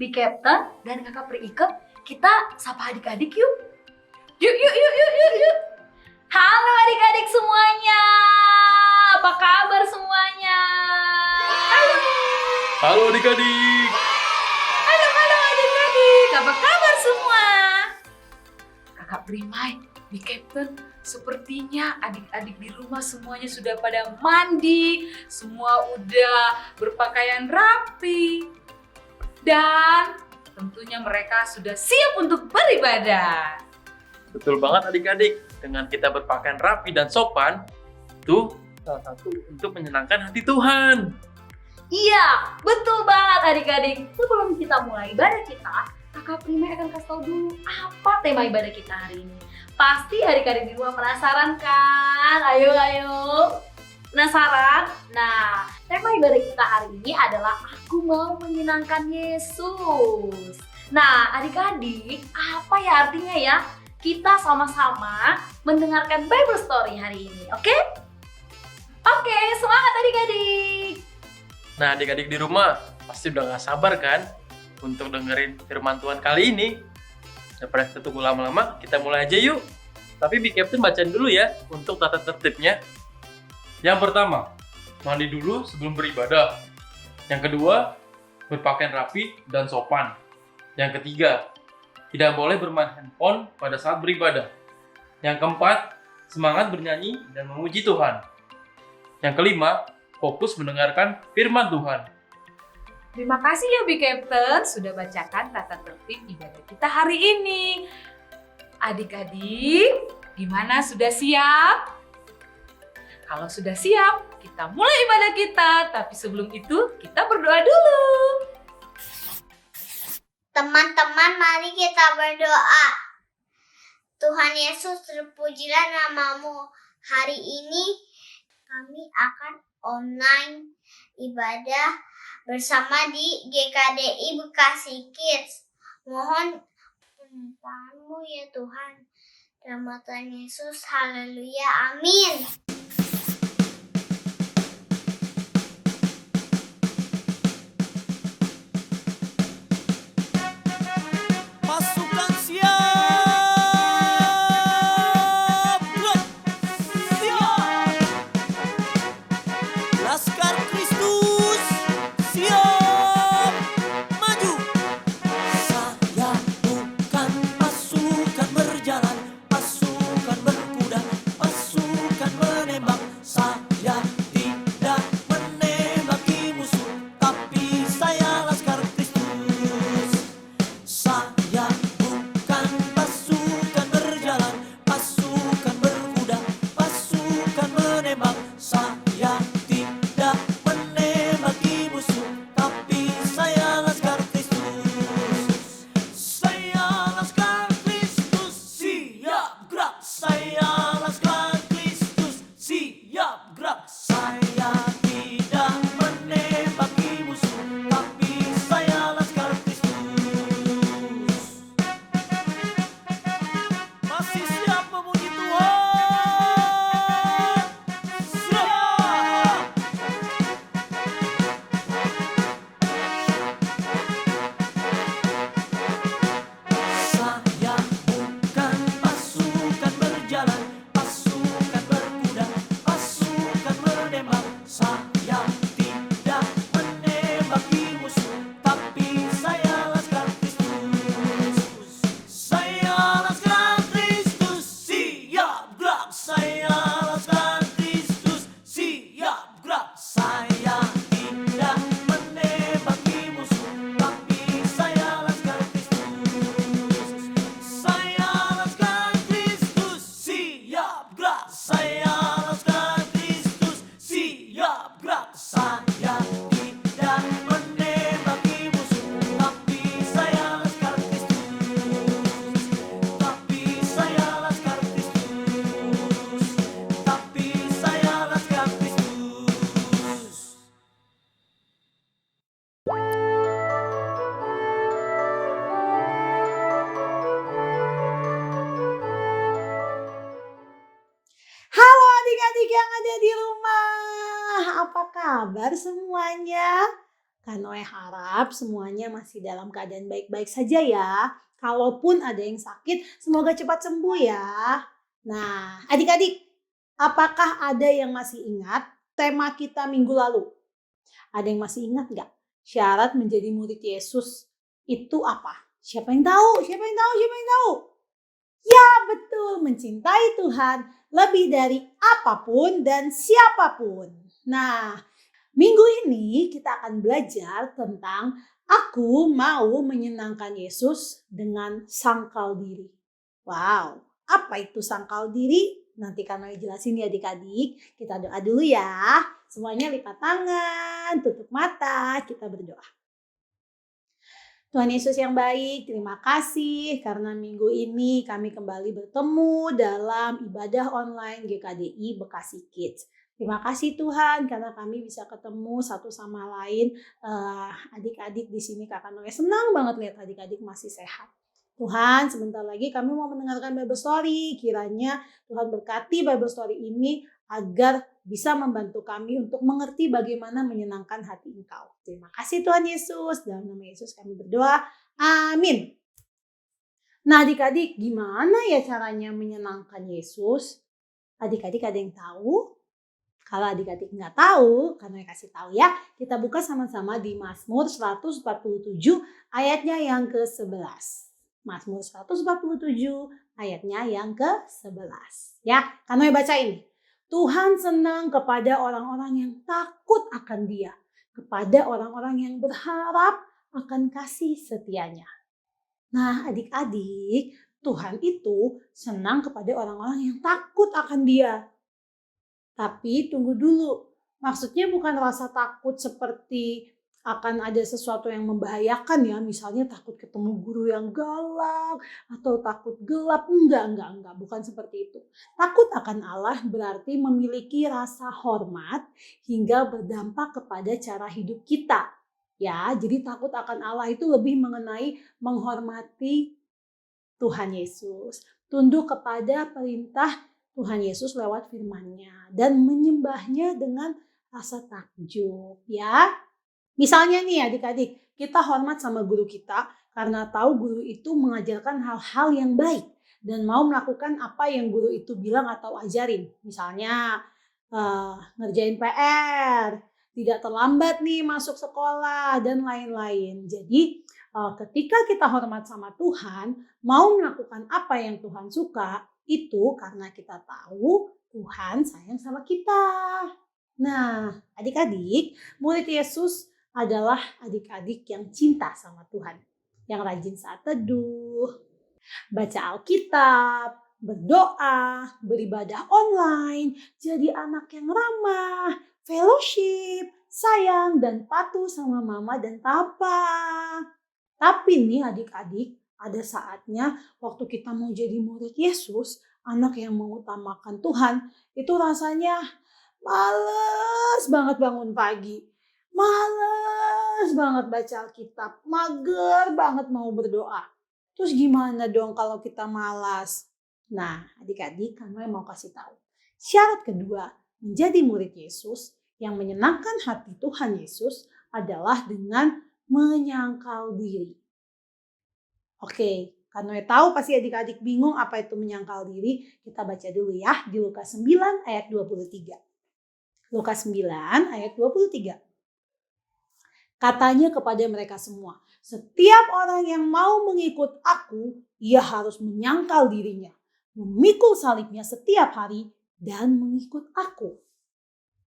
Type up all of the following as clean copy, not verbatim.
Big Captain dan kakak Priike, kita sapa adik-adik yuk. Yuk. Halo adik-adik semuanya. Apa kabar semuanya? Halo adik-adik. Halo adik-adik. Apa kabar semua? Kakak Primai, Big Captain, sepertinya adik-adik di rumah semuanya sudah pada mandi, semua udah berpakaian rapi, dan tentunya mereka sudah siap untuk beribadah. Betul banget adik-adik. Dengan kita berpakaian rapi dan sopan, itu salah satu untuk menyenangkan hati Tuhan. Iya, betul banget adik-adik. Sebelum kita mulai ibadah kita, Kakak Primai akan kasih tahu dulu apa tema ibadah kita hari ini. Pasti adik-adik di rumah penasaran kan? Ayo. Penasaran? Nah, tema ibadah kita hari ini adalah Aku Mau Menyenangkan Yesus. Nah, adik-adik, apa ya artinya ya? Kita sama-sama mendengarkan Bible Story hari ini, oke? Oke, semangat adik-adik! Nah adik-adik di rumah pasti udah gak sabar kan untuk dengerin firman Tuhan kali ini. Daripada kita tunggu lama-lama, kita mulai aja yuk. Tapi Big Captain bacain dulu ya untuk tata tertibnya. Yang pertama, mandi dulu sebelum beribadah. Yang kedua, berpakaian rapi dan sopan. Yang ketiga, tidak boleh bermain handphone pada saat beribadah. Yang keempat, semangat bernyanyi dan memuji Tuhan. Yang kelima, fokus mendengarkan firman Tuhan. Terima kasih ya Big Captain sudah bacakan tata tertib ibadah kita hari ini. Adik-adik, gimana sudah siap? Kalau sudah siap, kita mulai ibadah kita. Tapi sebelum itu, kita berdoa dulu. Teman-teman, mari kita berdoa. Tuhan Yesus, terpujilah namamu. Hari ini kami akan online ibadah bersama di GKDI Bekasi Kids. Mohon penyertaanmu ya Tuhan. Dalam nama Tuhan Yesus, haleluya, amin. Pasukan siap, gerak, siap. Laskar Kristus siap, maju. Saya bukan pasukan berjalan, pasukan berkuda, pasukan menembak. Saya tidak menembaki musuh, tapi saya Laskar Kristus. Saya bukan pasukan berjalan, pasukan berkuda, pasukan menembak. Saya tidak menembaki musuh, tapi saya Laskar Kristus. Saya Laskar Kristus, siap gerak. Saya Laskar Kristus, siap gerak. Saya tidak menembaki musuh, tapi saya Laskar Kristus. Masih siap memuji Tuhan? Siap! Saya bukan pasukan berjalan, pasukan berkuda, pasukan menembak. Saya tidak menembaki musuh, tapi saya Laskar Kristus. Saya Laskar Kristus, siap gerak. Saya Laskar Kristus, siap gerak. Saya tidak menembaki musuh, tapi saya Laskar Kristus. Saya Laskar Kristus, siap gerak. Saya Laskar Kristus, siap gerak. Saya tidak menembaki musuh, tapi saya Laskar Kristus. Tapi saya Laskar Kristus. Tapi saya Laskar Kristus. Halo adik-adik yang ada di rumah, apa kabar semuanya? Kak Noe harap semuanya masih dalam keadaan baik-baik saja ya. Kalaupun ada yang sakit, semoga cepat sembuh ya. Nah, adik-adik, apakah ada yang masih ingat tema kita minggu lalu? Ada yang masih ingat nggak? Syarat menjadi murid Yesus itu apa? Siapa yang tahu? Siapa yang tahu? Siapa yang tahu? Ya betul, mencintai Tuhan lebih dari apapun dan siapapun. Nah, minggu ini kita akan belajar tentang aku mau menyenangkan Yesus dengan sangkal diri. Wow, apa itu sangkal diri? Nanti Kak Noe jelasin ya adik-adik. Kita doa dulu ya. Semuanya lipat tangan, tutup mata, kita berdoa. Tuhan Yesus yang baik, terima kasih karena minggu ini kami kembali bertemu dalam ibadah online GKDI Bekasi Kids. Terima kasih Tuhan karena kami bisa ketemu satu sama lain. Adik-adik di sini Kakak Noe senang banget lihat adik-adik masih sehat. Tuhan, sebentar lagi kami mau mendengarkan Bible Story. Kiranya Tuhan berkati Bible Story ini agar bisa membantu kami untuk mengerti bagaimana menyenangkan hati Engkau. Terima kasih Tuhan Yesus. Dalam nama Yesus kami berdoa. Amin. Nah adik-adik, gimana ya caranya menyenangkan Yesus? Adik-adik ada yang tahu? Kalau adik-adik nggak tahu, karena kasih tahu ya. Kita buka sama-sama di Mazmur 147 ayatnya yang ke-11. Mazmur 147 ayatnya yang ke-11. Ya, Kanoe baca ini. Tuhan senang kepada orang-orang yang takut akan Dia, kepada orang-orang yang berharap akan kasih setianya. Nah, adik-adik, Tuhan itu senang kepada orang-orang yang takut akan Dia. Tapi tunggu dulu, maksudnya bukan rasa takut seperti akan ada sesuatu yang membahayakan ya, misalnya takut ketemu guru yang galak atau takut gelap, enggak, bukan seperti itu. Takut akan Allah berarti memiliki rasa hormat hingga berdampak kepada cara hidup kita. Ya, jadi takut akan Allah itu lebih mengenai menghormati Tuhan Yesus, tunduk kepada perintah Tuhan Yesus lewat firman-Nya dan menyembahnya dengan rasa takjub ya. Misalnya nih adik-adik, kita hormat sama guru kita karena tahu guru itu mengajarkan hal-hal yang baik dan mau melakukan apa yang guru itu bilang atau ajarin. Misalnya ngerjain PR, tidak terlambat nih masuk sekolah dan lain-lain. Jadi ketika kita hormat sama Tuhan, mau melakukan apa yang Tuhan suka, itu karena kita tahu Tuhan sayang sama kita. Nah, adik-adik, murid Yesus adalah adik-adik yang cinta sama Tuhan, yang rajin saat teduh, baca Alkitab, berdoa, beribadah online, jadi anak yang ramah, fellowship, sayang dan patuh sama mama dan papa. Tapi nih adik-adik, ada saatnya waktu kita mau jadi murid Yesus, anak yang mengutamakan Tuhan, itu rasanya males banget bangun pagi. Males banget baca Alkitab, mager banget mau berdoa. Terus gimana dong kalau kita malas? Nah, adik-adik kami mau kasih tahu. Syarat kedua menjadi murid Yesus yang menyenangkan hati Tuhan Yesus adalah dengan menyangkal diri. Oke, karena tahu pasti adik-adik bingung apa itu menyangkal diri. Kita baca dulu ya di Lukas 9 ayat 23. Lukas 9 ayat 23. Katanya kepada mereka semua, setiap orang yang mau mengikut aku, ia harus menyangkal dirinya, memikul salibnya setiap hari, dan mengikut aku.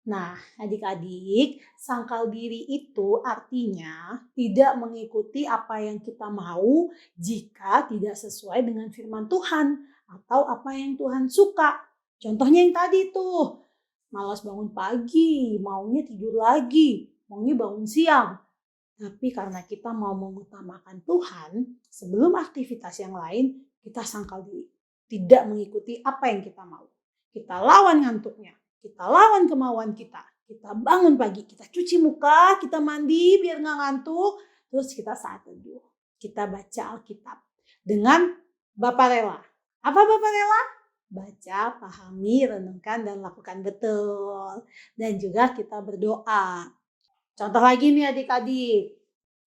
Nah, adik-adik, sangkal diri itu artinya tidak mengikuti apa yang kita mau jika tidak sesuai dengan firman Tuhan atau apa yang Tuhan suka. Contohnya yang tadi tuh, malas bangun pagi, maunya tidur lagi, maunya bangun siang. Tapi karena kita mau mengutamakan Tuhan, sebelum aktivitas yang lain, kita sangkal diri. Tidak mengikuti apa yang kita mau. Kita lawan ngantuknya. Kita lawan kemauan kita. Kita bangun pagi, kita cuci muka, kita mandi biar gak ngantuk. Terus kita saat teduh. Kita baca Alkitab dengan Bapak rela. Apa Bapak rela? Baca, pahami, renungkan, dan lakukan betul. Dan juga kita berdoa. Contoh lagi nih adik-adik,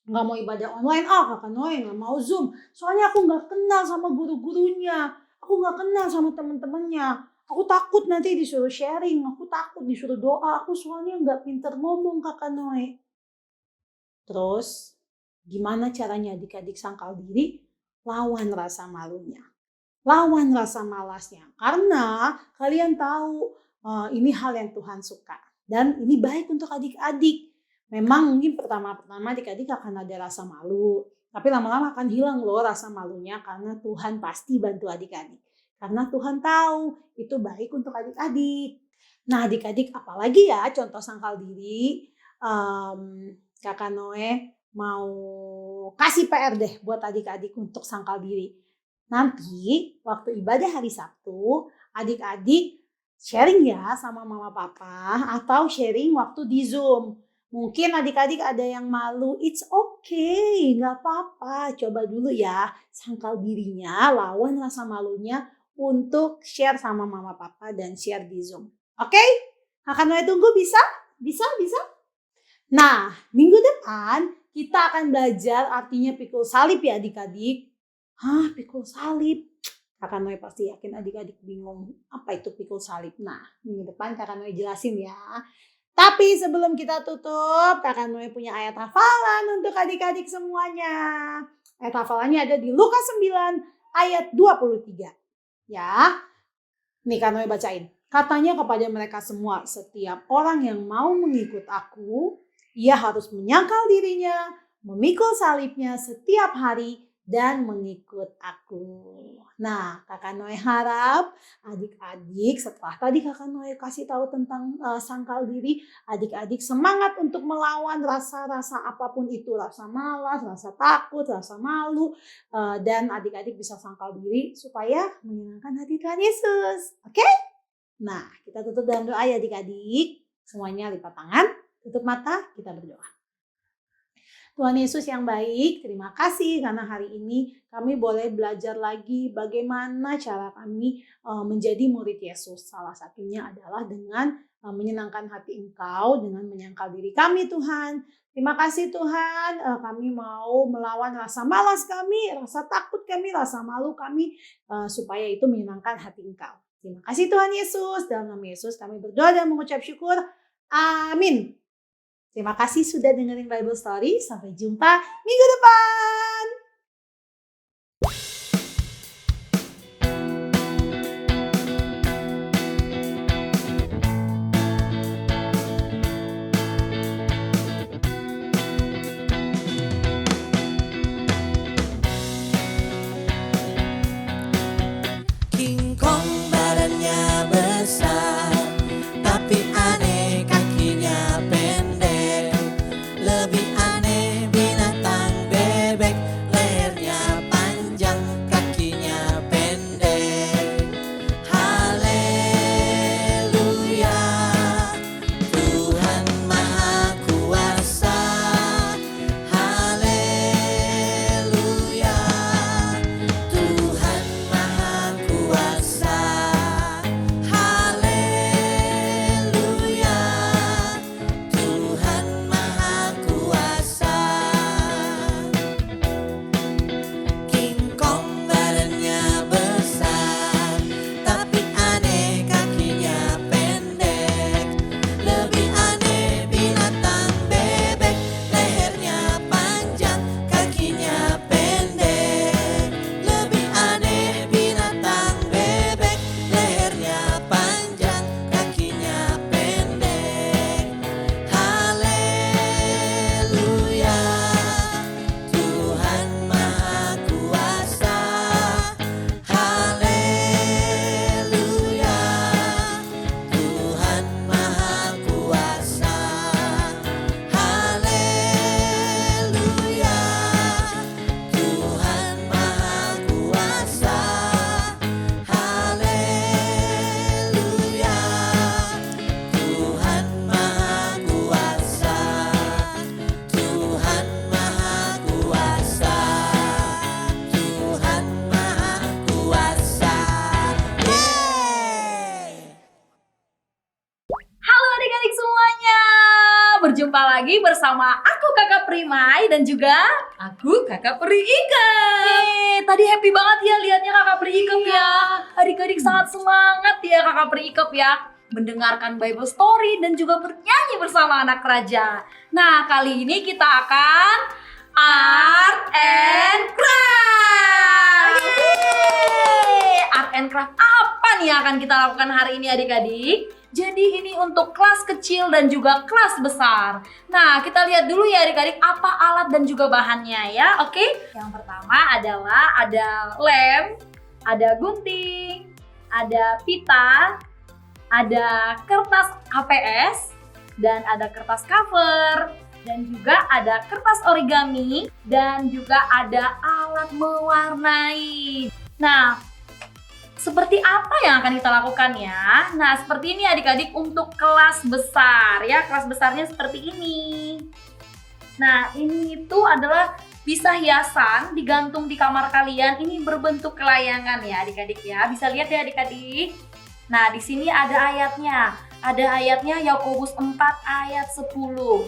nggak mau ibadah online, Kakak Noe nggak mau Zoom. Soalnya aku nggak kenal sama guru-gurunya, aku nggak kenal sama teman-temannya. Aku takut nanti disuruh sharing, aku takut disuruh doa, aku soalnya nggak pinter ngomong Kakak Noe. Terus gimana caranya adik-adik sangkal diri? Lawan rasa malunya. Lawan rasa malasnya. Karena kalian tahu ini hal yang Tuhan suka. Dan ini baik untuk adik-adik. Memang mungkin pertama-tama adik-adik akan ada rasa malu. Tapi lama-lama akan hilang loh rasa malunya karena Tuhan pasti bantu adik-adik. Karena Tuhan tahu itu baik untuk adik-adik. Nah adik-adik apalagi ya contoh sangkal diri. Kakak Noe mau kasih PR deh buat adik-adik untuk sangkal diri. Nanti waktu ibadah hari Sabtu, adik-adik sharing ya sama mama papa atau sharing waktu di Zoom. Mungkin adik-adik ada yang malu, it's okay, gak apa-apa. Coba dulu ya sangkal dirinya, lawan rasa malunya untuk share sama mama papa dan share di Zoom. Oke? Kakak Noe tunggu bisa? Bisa? Nah, minggu depan kita akan belajar artinya pikul salib ya adik-adik. Pikul salib? Kakak Noe pasti yakin adik-adik bingung apa itu pikul salib. Nah, minggu depan Kakak Noe jelasin ya. Tapi sebelum kita tutup, Kakak Noe punya ayat hafalan untuk adik-adik semuanya. Ayat hafalannya ada di Lukas 9 ayat 23. Ya, nih Kakak Noe bacain. Katanya kepada mereka semua, setiap orang yang mau mengikut aku, ia harus menyangkal dirinya, memikul salibnya setiap hari, dan mengikut aku. Nah, Kakak Noe harap adik-adik setelah tadi Kakak Noe kasih tahu tentang sangkal diri, adik-adik semangat untuk melawan rasa-rasa apapun itu, rasa malas, rasa takut, rasa malu, dan adik-adik bisa sangkal diri supaya menyenangkan hati Tuhan Yesus. Oke? Nah, kita tutup dalam doa ya adik-adik. Semuanya lipat tangan, tutup mata, kita berdoa. Tuhan Yesus yang baik, terima kasih karena hari ini kami boleh belajar lagi bagaimana cara kami menjadi murid Yesus. Salah satunya adalah dengan menyenangkan hati Engkau, dengan menyangkal diri kami Tuhan. Terima kasih Tuhan, kami mau melawan rasa malas kami, rasa takut kami, rasa malu kami, supaya itu menyenangkan hati Engkau. Terima kasih Tuhan Yesus, dalam nama Yesus kami berdoa dan mengucap syukur. Amin. Terima kasih sudah dengerin Bible Story. Sampai jumpa minggu depan. King Kong badannya besar, tapi aneh kakinya pendek. Lebih aneh binatang bebek, berjumpa lagi bersama aku Kakak Primai dan juga Aku Kakak Peri Ikep. tadi happy banget ya lihatnya Kakak Pri Ikep ya. Adik-adik sangat semangat ya Kakak Pri Ikep ya, mendengarkan Bible story dan juga bernyanyi bersama anak raja. Nah, kali ini kita akan Art and Craft. Yeay! Art and Craft apa nih yang akan kita lakukan hari ini adik-adik? Jadi ini untuk kelas kecil dan juga kelas besar. Nah, kita lihat dulu ya adik-adik apa alat dan juga bahannya ya, oke? Yang pertama adalah ada lem, ada gunting, ada pita, ada kertas HPS, dan ada kertas cover, dan juga ada kertas origami, dan juga ada alat mewarnai. Nah, seperti apa yang akan kita lakukan ya? Nah, seperti ini adik-adik untuk kelas besar ya. Kelas besarnya seperti ini. Nah, ini itu adalah bisa hiasan digantung di kamar kalian. Ini berbentuk layangan ya adik-adik ya. Bisa lihat ya adik-adik. Nah, di sini ada ayatnya. Ada ayatnya Yakobus 4 ayat 10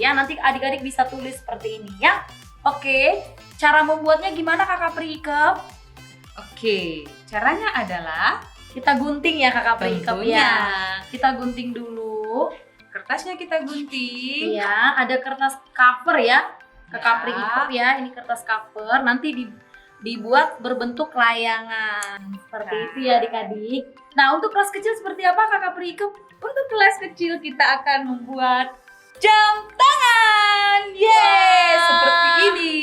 ya. Nanti adik-adik bisa tulis seperti ini ya. Oke, cara membuatnya gimana Kakak Pri Ikep? Oke, caranya adalah Kita gunting ya Kakak Pri Ikep tentunya ya. Kita gunting dulu. kertasnya kita gunting. Iya, ada kertas cover ya. Kakak Pri Ya. Ikep ya, ini kertas cover. Nanti dibuat berbentuk layangan. Seperti Nah. itu ya adik-adik. Nah, untuk kelas kecil seperti apa Kakak Pri Ikep? Untuk kelas kecil kita akan membuat jam tangan. Yeay, Wah. seperti ini.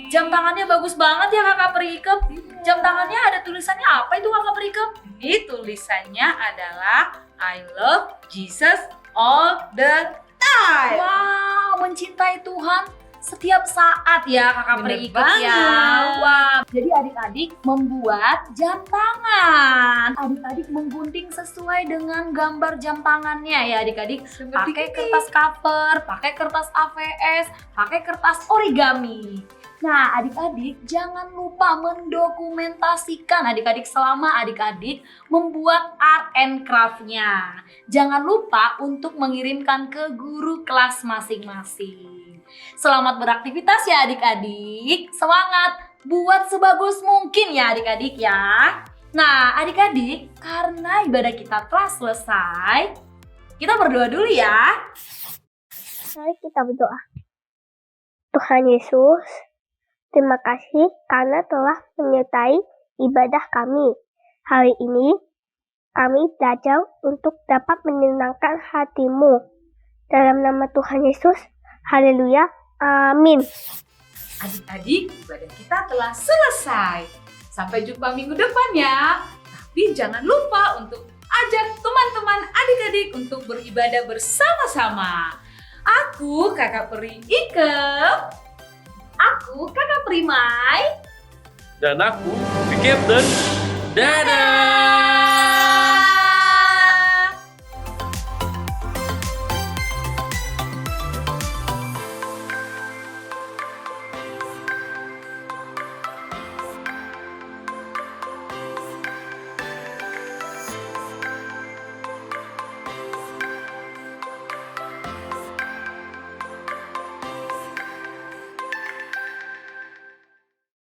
Jam tangannya bagus banget ya Kakak Pri Ikep. Jam tangannya ada tulisannya apa itu Kakak Pri Ikep? Ini tulisannya adalah I love Jesus all the time. Wow, mencintai Tuhan setiap saat ya Kakak Pri Bener Ikep ya. banget. Wah, jadi adik-adik membuat jam tangan. Adik-adik menggunting sesuai dengan gambar jam tangannya ya adik-adik. Seperti Pakai ini. kertas cover, pakai kertas AVS, pakai kertas origami. Nah, adik-adik jangan lupa mendokumentasikan adik-adik selama adik-adik membuat art and craft-nya. Jangan lupa untuk mengirimkan ke guru kelas masing-masing. Selamat beraktivitas ya adik-adik. Semangat, buat sebagus mungkin ya adik-adik ya. Nah, adik-adik, karena ibadah kita telah selesai, kita berdoa dulu ya. Mari kita berdoa. Tuhan Yesus, terima kasih karena telah menyertai ibadah kami. Hari ini kami belajar untuk dapat menyenangkan hati-Mu. Dalam nama Tuhan Yesus, haleluya, amin. Adik-adik, ibadah kita telah selesai. Sampai jumpa minggu depan ya. Tapi jangan lupa untuk ajak teman-teman adik-adik untuk beribadah bersama-sama. Aku Kakak Peri Ikep. Aku Kakak Primai. Dan aku, Big Captain. Dadah!